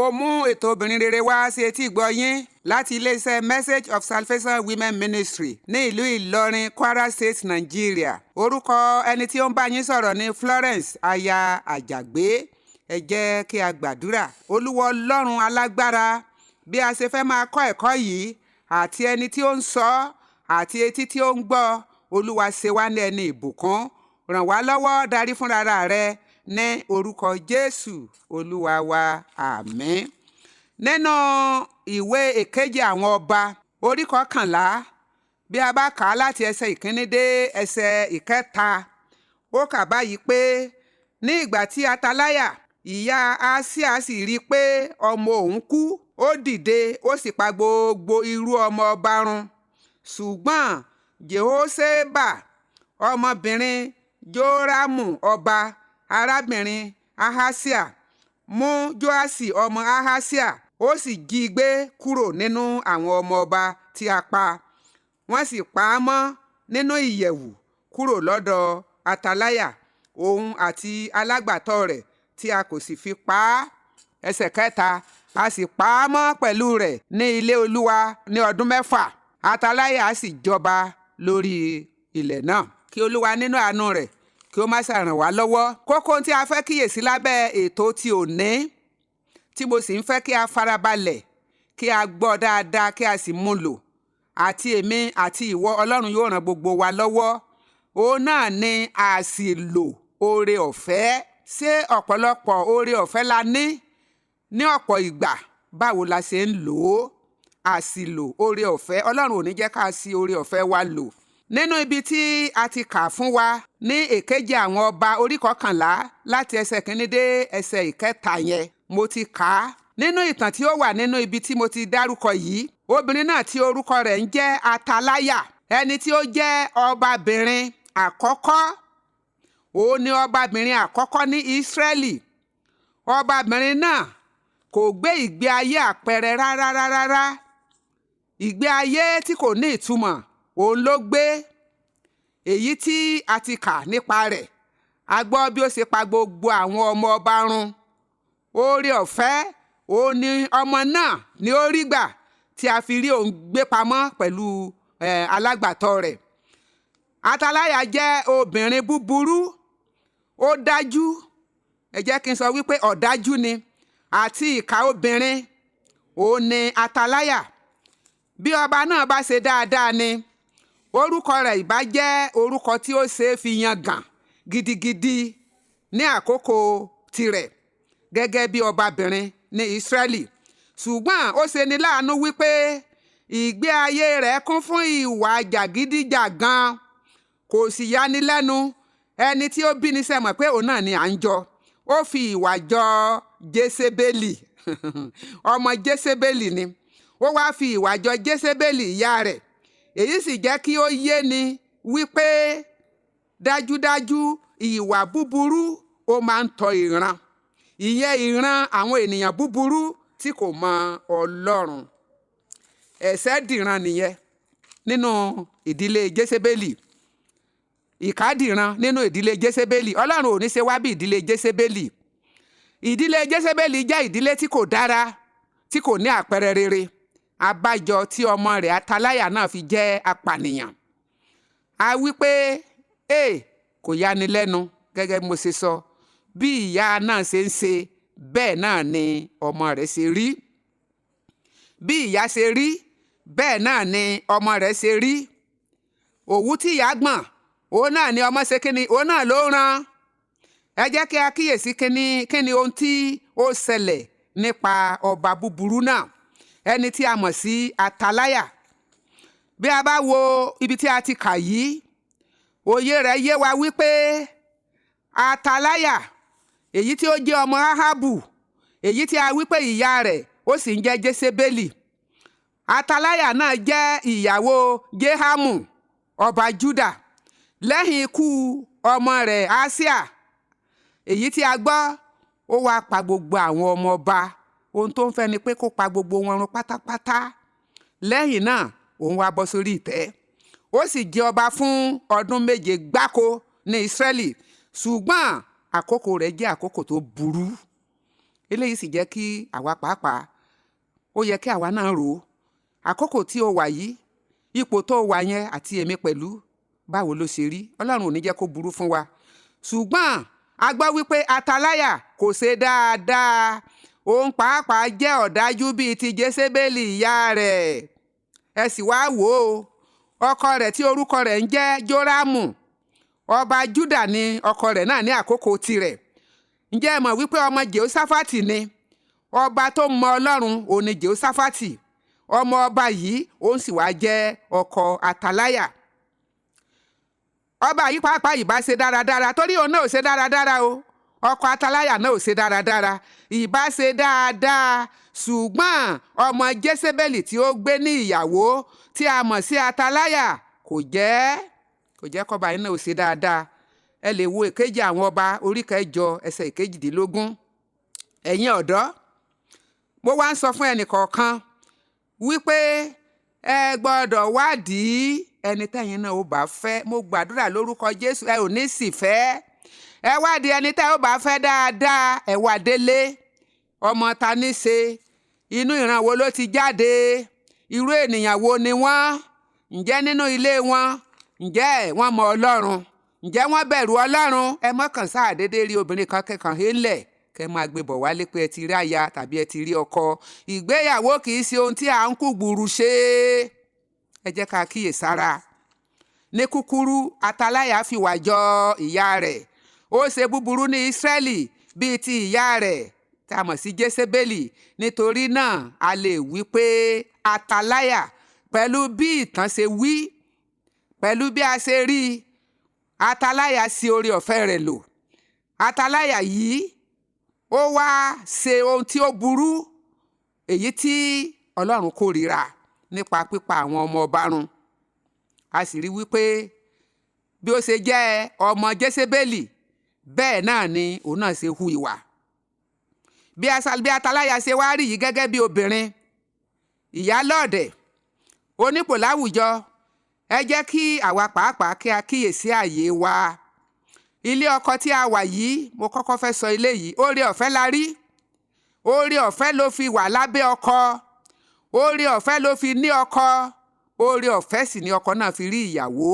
mo mú ètò obìnrin rere wá sí etí ìgbọ́ yín láti iléeṣẹ́ Message of Salvation Women Ministry ní ìlú Ìlọrin, Kwara State, Nigeria. Orúkọ ẹni tí ó ń bá yín sọ̀rọ̀ ni Florence aya Àjàgbé. Ẹ jẹ́ kí a gbàdúrà. Olúwa Ọlọ́run alágbára, bí a ṣe fẹ́ máa kọ́ ẹ̀kọ́ yìí àti ẹni tí ó ń sọ àti etí tí ó ń gbọ́, Olúwa ṣe wá ní ẹni ìbùkún. Ràn wá lọ́wọ́, darí fúnra rẹ ní orúkọ Jésù Olúwa wa, àmín. Nínú ìwé ìkejì àwọn ọba orí 11, bí a bá kà á láti ẹsẹ̀ ìkíní dé ẹsẹ̀ ìkẹta, ó kà báyìí pé ní ìgbà tí Ataláyà ìyá Aṣíà sì rí i pé ọmọ òun kú, ó dìde ó sì pa gbogbo irú ọmọ ọba run. Ṣùgbọ́n Jehoseba ọmọbìnrin Jórámù ọba, arábìnrin Ahaṣia, mú Joaṣi ọmọ Ahaṣia, ó sì jí gbé kúrò nínú àwọn ọmọ ọba tí a pa. Wọ́n sì pa á mọ́ nínú ìyẹ̀wù kúrò lọ́dọ̀ Ataláyà, òun àti alágbàtọ́ rẹ̀, tí a kò sì fi pa á. Ẹsẹ̀ kẹta, a sì pa á mọ́ pẹ̀lú rẹ̀ ní ilé Olúwa ní ọdún 6. Ataláyà sì jọba lórí ilẹ̀ náà. Kí Olúwa nínú àánú rẹ̀ kí ó má ṣàràn wá lọ́wọ́. Kókó tí a fẹ́ kíyèsí lábẹ́ ètò ti òní, tí mo sì ń fẹ́ kí a farabalẹ̀, kí a gbọ́ dáadáa, kí a sì mú lò, àti èmi àti ìwọ, Ọlọ́run yóò ràn gbogbo wa lọ́wọ́. Òun náà ni àṣìlò oore ọ̀fẹ́. Ṣé ọ̀pọ̀lọpọ̀ oore ọ̀fẹ́ la ní ọ̀pọ̀ ìgbà? Báwo la ṣe ń lò ó? Àṣìlò oore ọ̀fẹ́. Ọlọ́run ò ní jẹ́ ká ṣì oore ọ̀fẹ́ wa lò. Nínú ibi tí a ti kà fún wa ní èkejì àwọn ọba orí 11 láti ẹsẹ̀ kìíní dé ẹsẹ̀ ìkẹta yẹn, mo ti kà á. Nínú ìtàn tí ó wà nínú ibi tí mo ti dárúkọ yìí, obìnrin náà tí orúkọ rẹ̀ ń jẹ́ Ataláyà, ẹni tí ó jẹ́ ọbabìnrin àkọ́kọ́. Òun ni ọbabìnrin àkọ́kọ́ ní Ísírẹ́lì. Ọbabìnrin náà kò gbé ìgbé ayé àpẹẹrẹ rárá. Ìgbé ayé tí kò ní ìtumọ̀ òun ló gbé. Èyí tí a ti kà nípa rẹ̀, a gbọ́ bí ó ṣe pa gbogbo àwọn ọmọ ọba run. Oore ọ̀fẹ́ òun ni ọmọ náà ní ó rí gbà, tí a fi rí òun gbé pamọ́ pẹ̀lú alágbàtọ́ rẹ̀. Ataláyà jẹ́ obìnrin búburú, ó dájú. Ẹ jẹ́ kí n sọ wípé ọ̀dájú ni, àti ìkà obìnrin òun ni Ataláyà. Bí ọba náà bá ṣe dáadáa ni, orúkọ rẹ̀ ìbá jẹ́ orúkọ tí ó ṣe é fi yangàn gidigidi ní àkókò tirẹ̀ gẹ́gẹ́ bí ọbabìnrin ní Ísírẹ́lì. Ṣùgbọ́n ó ṣe ni láàánú wípé ìgbé ayé rẹ̀ kún fún ìwà jàgídíjàgan. Kò sì yani lẹ́nu, ẹni tí ó bí ní ṣe mọ̀ pé òun náà ni à ń jọ. Ó fi ìwà jọ Jésébélì ọmọ Jésébélì ni. Ó wá fi ìwà jọ Jésébélì ìyá rẹ̀. Èyí sì jẹ́ kí ó yé ni wípé dájúdájú ìwà búburú ó máa ń tọ ìran. Ìyẹn ìran àwọn ènìyàn búburú tí kò mọ Ọlọ́run. Ẹ̀ṣẹ̀ dìran nìyẹn nínú ìdílé Jésébélì. Ìkà dìran nínú ìdílé Jésébélì. Ọlọ́run ò ní ṣe wá bí ìdílé Jésébélì. Ìdílé Jésébélì jẹ́ ìdílé tí kò dára, tí kò ní àpẹẹrẹ rere. Àbájọ tí ọmọ rẹ̀ Ataláyà náà fi jẹ́ apànìyàn. A wí pé kò yani lẹ́nu, gẹ́gẹ́ bí mo ṣe sọ, bí ìyá náà ṣe ń ṣe, bẹ́ẹ̀ náà ni ọmọ rẹ̀ ṣe rí. Bí ìyá ṣe rí, bẹ́ẹ̀ náà ni ọmọ rẹ̀ ṣe rí. Òwú tí ìyá gbọ̀n, òun náà ni ọmọ ṣe kíni, òun náà ló rán. Ẹ jẹ́ kí a kíyèsí kíni ohun tí ó ṣẹlẹ̀ nípa ọba búburú náà, ẹni tí a mọ̀ sí Ataláyà. Bí a bá wo ibi tí a ti kà yìí, òye rẹ̀ yé wa wípé Ataláyà, èyí tí ó jẹ́ ọmọ Ahabu, èyí tí a wípé ìyá rẹ̀ ó sì ń jẹ́ Jésébélì. Ataláyà náà jẹ́ ìyàwó Jehamu ọba Júdà lẹ́yìn ikú ọmọ rẹ̀ Aṣíà. Èyí tí a gbọ́, ó wá pa gbogbo àwọn ọmọ ọba. Ohun tó ń fẹ́ ni pé kó pa gbogbo wọn run pátápátá. Lẹ́yìn náà òun wá bọ́ sórí ìtẹ́. Ó sì jẹ ọba fún ọdún 7 gbáko ní Ísírẹ́lì. Ṣùgbọ́n àkókò rẹ̀ jẹ́ àkókò tó burú. eléyìí sì jẹ́ kí àwa pàápàá ó yẹ kí àwa náà rò ó àkókò tí o wà yìí ipò tó wà yẹn àti èmi pẹ̀lú báwo ló ṣe rí. Ọlọ́run ò ní jẹ́ kó burú fún wa ṣùgbọ́n a gbọ́ wípé Ataláyà kò ṣe dáadáa, òun pàápàá jẹ́ ọ̀dájú bíi ti Jésébélì ìyá rẹ̀. Ẹ sì wá wò ó, ọkọ rẹ̀ tí orúkọ rẹ̀ ń jẹ́ Jórámù ọba Júdà ni ọkọ rẹ̀ náà ní àkókò tirẹ̀. Ǹjẹ́ ẹ mọ̀ wípé ọmọ Jèhóṣáfátì ni? Ọba tó mọ Ọlọ́run òun ni Jèhóṣáfátì. Ọmọ ọba yìí òun sì wá jẹ́ ọkọ Ataláyà. Ọba yìí pàápàá ìbá ṣe dáradára torí òun náà ò ṣe dáradára o. Ọkọ Ataláyà náà ò ṣe dáradára, ìbá ṣe dáadáa ṣùgbọ́n ọmọ Jésébélì tí ó gbé ní ìyàwó tí a mọ̀ sí Ataláyà kò jẹ́ kọ́ba yìí náà ò ṣe dáadáa. Ẹ lè wo ìkejì àwọn ọba orí 9 ẹsẹ̀ 18. Ẹ̀yin ọ̀dọ́, mo wá ń sọ fún ẹnìkọ̀ọ̀kan wípé ẹ gbọ́dọ̀ wádìí ẹni tẹ́yin náà ó bá fẹ́. Mo gbàdúrà lórúkọ Jésù ẹ ò ní sì fẹ́. Ẹ wádìí ẹni tẹ́ ó bá fẹ́ dáadáa, ẹ wá délé. Ọmọ ta ní ṣe? Inú ìran wo ló ti jáde? Irú ènìyàn wo ni wọ́n? Ǹjẹ́ nínú ilé wọn ǹjẹ́ wọ́n mọ Ọlọ́run? Ǹjẹ́ wọ́n bẹ̀rù Ọlọ́run? Ẹ mọ́kàn sáà dédé rí obìnrin kan kẹ́kàn hélẹ̀ kẹ́ máa gbé bọ̀ wálé pé ẹ ti rí aya tàbí ẹ ti rí ọkọ. Ìgbéyàwó kì í ṣe ohun tí à ń kú gbùrù ṣe. Ẹ jẹ́ ká kíyèsára. Ní kúkúrú, Ataláyà fìwà jọ ìyá rẹ̀. Ó ṣe búburú ní Ísírẹ́lì bíi ti ìyá rẹ̀ tá a mọ̀ sí Jésébélì. Nítorí náà a lè wí pé Ataláyà, pẹ̀lú bí ìtàn ṣe wí, pẹ̀lú bí a ṣe rí, Ataláyà sí oore ọ̀fẹ́ rẹ̀ lò. Ataláyà yìí ó wá ṣe ohun tí ó burú, èyí tí Ọlọ́run kórìíra nípa pípa àwọn ọmọ ọba run. A sì rí wípé bí ó ṣe jẹ́ ọmọ Jésébélì bẹ́ẹ̀ náà ni òun náà ṣe hu ìwà. Bí Ataláyà ṣe wá rí yìí gẹ́gẹ́ bí obìnrin ìyálọ́ọ̀dẹ̀ onípò láwùjọ, ẹ jẹ́ kí àwa pàápàá kí a kíyèsí ààyè wa. Ilé ọkọ tí a wà yìí, mo kọ́kọ́ fẹ́ sọ ilé yìí, oore ọ̀fẹ́ la rí. Oore ọ̀fẹ́ ló fi wà lábẹ́ ọkọ. Oore ọ̀fẹ́ ló fi ní ọkọ. Oore ọ̀fẹ́ sì ni ọkọ náà fi rí ìyàwó.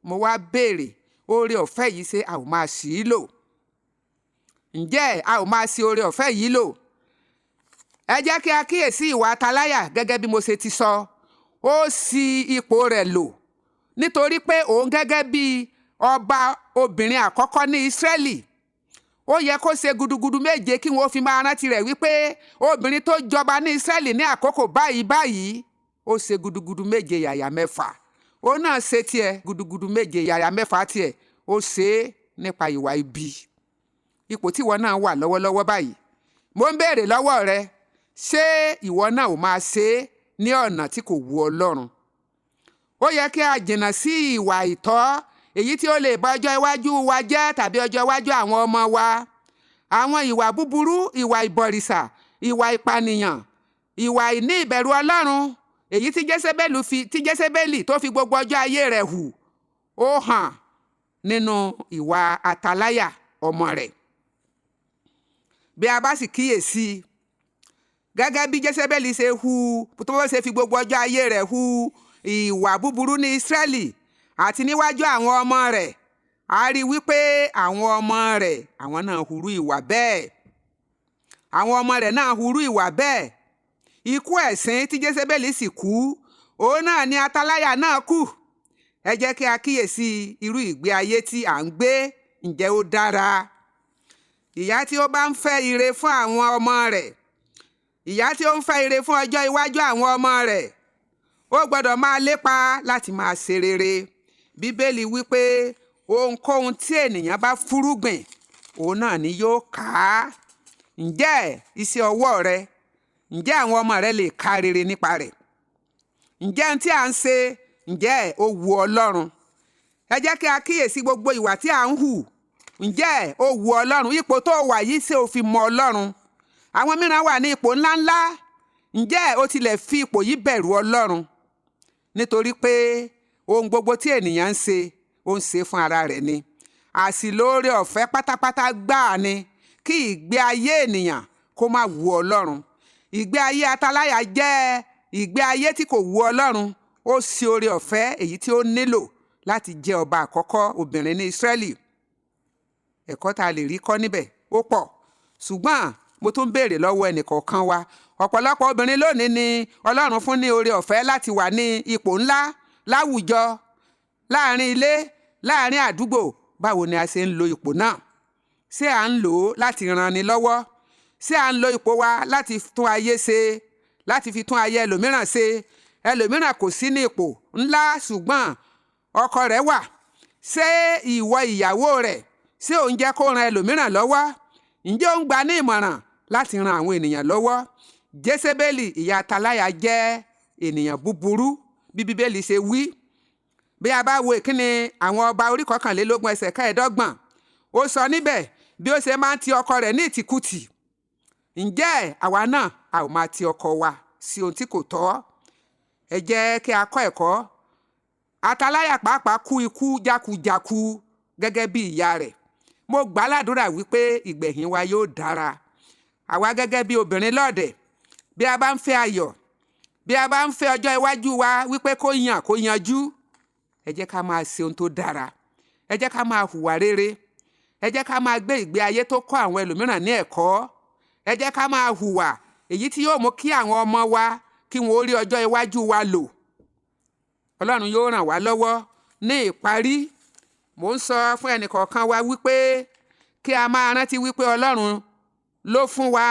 Mo wá béèrè, oore ọ̀fẹ́ yìí ṣé a ò máa ṣì í lò? Ǹjẹ́ a ò máa ṣì oore ọ̀fẹ́ yìí lò? Ẹ jẹ́ kí a kíyèsí ìwà Ataláyà gẹ́gẹ́ bí mo ṣe ti sọ. Ó ṣì ipò rẹ̀ lò nítorí pé òun gẹ́gẹ́ bí ọba obìnrin àkọ́kọ́ ní Ísírẹ́lì, ó yẹ kó ṣe gudugudu méje kí wọ́n fi máa rántí rẹ̀ wípé obìnrin tó jọba ní Ísírẹ́lì ní àkókò báyìí ó ṣe gudugudu méje yàyà mẹ́fà. Ó náà ṣe tiẹ̀ gudugudu méje yàyà mẹ́fà tiẹ̀, ó ṣe é nípa ìwà ibi. Ipò tí ìwọ náà wà lọ́wọ́lọ́wọ́ báyìí, mo ń béèrè lọ́wọ́ rẹ, ṣé ìwọ náà ò máa ṣe é ní ọ̀nà tí kò wu Ọlọ́run? Ó yẹ kí a jìnnà sí ìwà ìtọ́ èyí tí ó lè bà ọjọ́ iwájú wa jẹ́ tàbí ọjọ́ iwájú àwọn ọmọ wa. Àwọn ìwà búburú, ìwà ìbọ̀rìṣà, ìwà ìpànìyàn, ìwà ìní ìbẹ̀rù Ọlọ́run èyí tí Jésébélì tó fi gbogbo ọjọ́ ayé rẹ̀ hù, ó hàn nínú ìwà Ataláyà ọmọ rẹ̀. Bí a bá sì kíyèsí, gẹ́gẹ́ bí Jésébélì ṣe hù, tó ṣe fi gbogbo ọjọ́ ayé rẹ̀ hù ìwà búburú ní Ísírẹ́lì àti níwájú àwọn ọmọ rẹ̀, a rí wípé àwọn ọmọ rẹ̀ àwọn náà hurú ìwà bẹ́ẹ̀. Àwọn ọmọ rẹ̀ náà hurú ìwà bẹ́ẹ̀. Ikú ẹ̀sín tí Jésébélì sì kú, òun náà ni Ataláyà náà kú. Ẹ jẹ́ kí a kíyèsí irú ìgbé ayé tí à ń gbé, ǹjẹ́ ó dára? Ìyá tí ó bá ń fẹ́ ire fún àwọn ọmọ rẹ̀, ìyá tí ó ń fẹ́ ire fún ọjọ́ iwájú àwọn ọmọ rẹ̀, ó gbọ́dọ̀ máa lépa láti máa ṣe rere. Bíbélì wípé ohunkóhun tí ènìyàn bá fúrúgbìn, òun náà ni yóò ká. Ǹjẹ́ iṣẹ́ ọwọ́ rẹ, ǹjẹ́ àwọn ọmọ rẹ lè ká rere nípa rẹ̀? Ǹjẹ́ ohun tí à ń ṣe, ǹjẹ́ ó wu Ọlọ́run? Ẹ jẹ́ kí a kíyèsí gbogbo ìwà tí à ń hù. Ǹjẹ́ ó wu Ọlọ́run? Ipò tó wà yìí ṣé o fi mọ Ọlọ́run? Àwọn mìíràn wà ní ipò ńláńlá. Ǹjẹ́ o tilẹ̀ fi ipò yìí bẹ̀rù Ọlọ́run? Nítorí pé ohun gbogbo tí ènìyàn ń ṣe, ó ń ṣe fún ara rẹ̀ ni. Àṣìlóore ọ̀fẹ́ pátápátá gbáà ni kí ìgbé ayé ènìyàn kó má wu Ọlọ́run. Ìgbé ayé ataláyà jẹ́ ìgbé ayé tí kò wu Ọlọ́run. Ó ṣe oore ọ̀fẹ́ èyí tí ó nílò láti jẹ́ ọba àkọ́kọ́ obìnrin ní Ísírẹ́lì. Ẹ̀kọ́ tá a lè rí kọ́ níbẹ̀ ó pọ̀, ṣùgbọ́n mo tún béèrè lọ́wọ́ ẹnìkọ̀ọ̀kan wa. Ọ̀pọ̀lọpọ̀ obìnrin lónìí ni Ọlọ́run fún ní oore ọ̀fẹ́ láti wà ní ipò ńlá láwùjọ, láàrin ilé, láàrin àdúgbò. Báwo ni a ṣe ń lo ipò náà? Ṣé à ń lò ó láti ran ni lọ́wọ́? Ṣé à ń lo ipò wa láti tún ayé ṣe, láti fi tún ayé ẹlòmíràn ṣe? Ẹlòmíràn kò sí ní ipò ńlá ṣùgbọ́n ọkọ rẹ̀ wà. Ṣé ìwọ ìyàwó rẹ̀, ṣé ò ń jẹ́ kó ran ẹlòmíràn lọ́wọ́? Ǹjẹ́ ó ń gba ní ìmọ̀ràn láti ran àwọn ènìyàn lọ́wọ́? Jésébélì ìyá ataláyà jẹ́ ènìyàn búburú bí Bíbélì ṣe wí. Bí a bá wo ìkíni àwọn ọba orí 21 ẹsẹ̀ 25, ó sọ níbẹ̀ bí ó ṣe máa ń ti ọkọ rẹ̀ ní ìtìkùtì. Ǹjẹ́ àwa náà a ò máa ti ọkọ wa sí ohun tí kò tọ́? Ẹ jẹ́ kí a kọ́ ẹ̀kọ́. Ataláyà pàápàá kú ikú jákujàku gẹ́gẹ́ bí ìyá rẹ̀. Mo gbà ládùúrà wípé ìgbẹ̀yìn wa yóò dára. Àwa gẹ́gẹ́ bí obìnrin lọ́ọ̀dẹ̀, bí a bá ń fẹ́ ayọ̀, bí a bá ń fẹ́ ọjọ́ iwájú wa wípé kó yanjú, ẹ jẹ́ ká máa ṣe ohun tó dára. Ẹ jẹ́ ká máa hùwà rere. Ẹ jẹ́ ká máa gbé ìgbé ayé tó kọ́ àwọn ẹlòmíràn ní ẹ̀kọ́. Ẹ jẹ́ ká máa hùwà èyí tí yóò mú kí àwọn ọmọ wa kí wọn ó rí ọjọ́ iwájú wa lò. Ọlọ́run yóò ràn wá lọ́wọ́. Ní ìparí, mò ń sọ fún ẹnìkọ̀ọ̀kan wa wípé kí a máa rántí wípé Ọlọ́run ló fún wa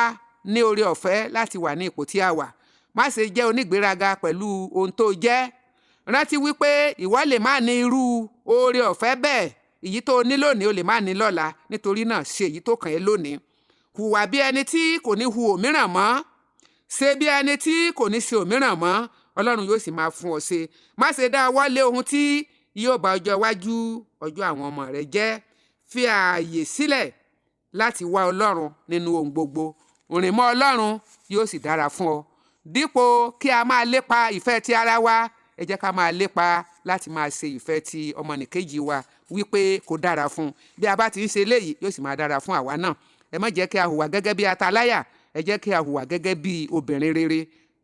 ní oore ọ̀fẹ́ láti wà ní ipò tí a wà. Má ṣe jẹ́ onígbéraga pẹ̀lú ohun tó jẹ́. Rántí wípé ìwọ lè má ní irú oore ọ̀fẹ́ bẹ́ẹ̀. Èyí tó ní lónìí o lè má ní lọ́la. Nítorí náà ṣe èyí tó kàn ẹ́ lónìí. Hùwà bí ẹni tí kò ní hu òmíràn mọ́. Ṣe bí ẹni tí kò ní ṣe òmíràn mọ́. Ọlọ́run yóò sì máa fún ọ ṣe. Má ṣe dá ọwọ́ lé ohun tí yóò bá ọjọ́ iwájú ọjọ́ àwọn ọmọ rẹ jẹ́. Fi ààyè sílẹ̀ láti wá Ọlọ́run nínú ohun gbogbo. Rìn mọ́ Ọlọ́run yóò sì dára fún ọ. Dípò kí a máa lépa ìfẹ́ ti ara wa, ẹ jẹ́ ká máa lépa láti máa ṣe ìfẹ́ ti ọmọnìkejì wa wípé kò dára fún. Bí a bá ti ń ṣe eléyìí yóò sì máa dára fún àwa náà. Ẹ má jẹ́ kí a hùwà gẹ́gẹ́ bí ataláyà. Ẹ jẹ́ kí a hùwà gẹ́gẹ́ bí obìnrin rere.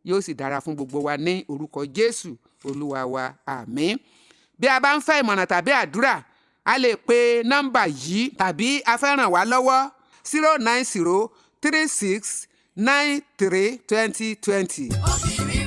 Yóò sì dára fún gbogbo wa ní orúkọ Jésù Olúwa wa. Àmín. Bí a bá ń fẹ́ ìmọ̀ràn tàbí àdúrà, a lè pe nọ́mbà yìí tàbí a fẹ́ ràn wá lọ́wọ́ 09036932020.